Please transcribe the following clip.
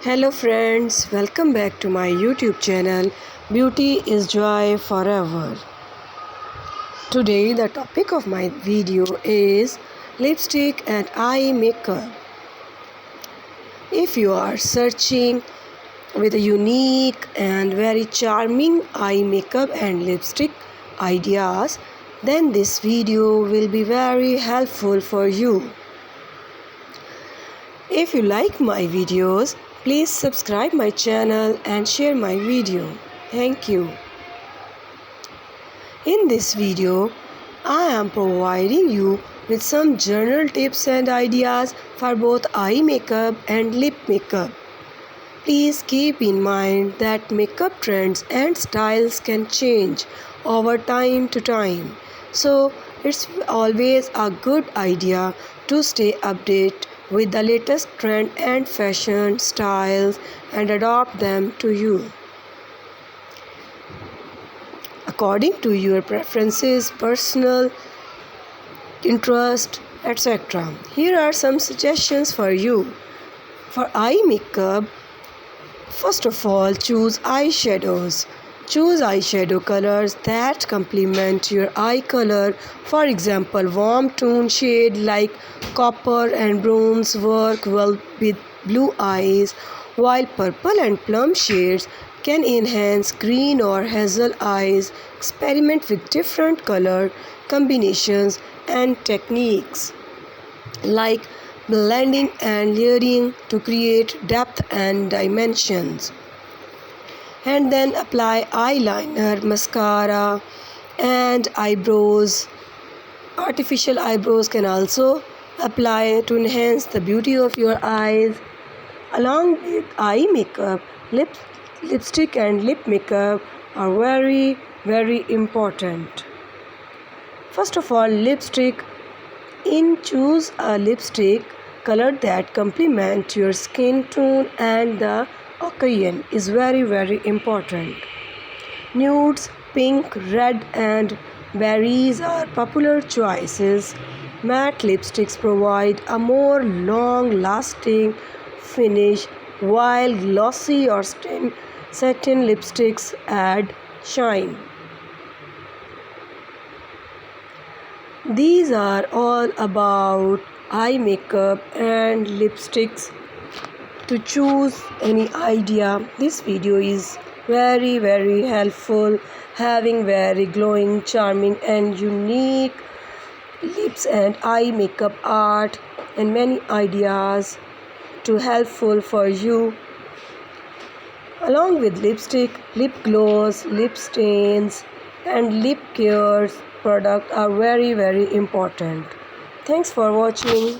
Hello friends, welcome back to my YouTube channel Beauty is Joy Forever. Today the topic of my video is lipstick and eye makeup. If you are searching with a unique and very charming eye makeup and lipstick ideas, then this video will be very helpful for you. If you like my videos, please subscribe my channel and share my video. Thank you. In this video, I am providing you with some general tips and ideas for both eye makeup and lip makeup. Please keep in mind that makeup trends and styles can change over time to time. So, it's always a good idea to stay updated with the latest trend and fashion styles and adopt them to you according to your preferences, personal interest, etc. Here are some suggestions for you. For eye makeup, first of all, choose eyeshadows. Choose eyeshadow colors that complement your eye color. For example, warm tone shade like copper and bronze work well with blue eyes, while purple and plum shades can enhance green or hazel eyes. Experiment with different color combinations and techniques like blending and layering to create depth and dimensions. And then apply eyeliner, mascara and eyebrows. Artificial eyebrows can also apply to enhance the beauty of your eyes. Along with eye makeup, lipstick and lip makeup are very important. First of all, lipstick. Choose a lipstick color that complements your skin tone and the occasion is very important. Nudes, pink, red and berries are popular choices. Matte lipsticks provide a more long-lasting finish, while glossy or satin lipsticks add shine. These are all about eye makeup and lipsticks. To choose any idea, this video is very helpful, having very glowing, charming and unique lips and eye makeup art and many ideas to helpful for you. Along with lipstick, lip gloss, lip stains and lip care product are very important. Thanks for watching.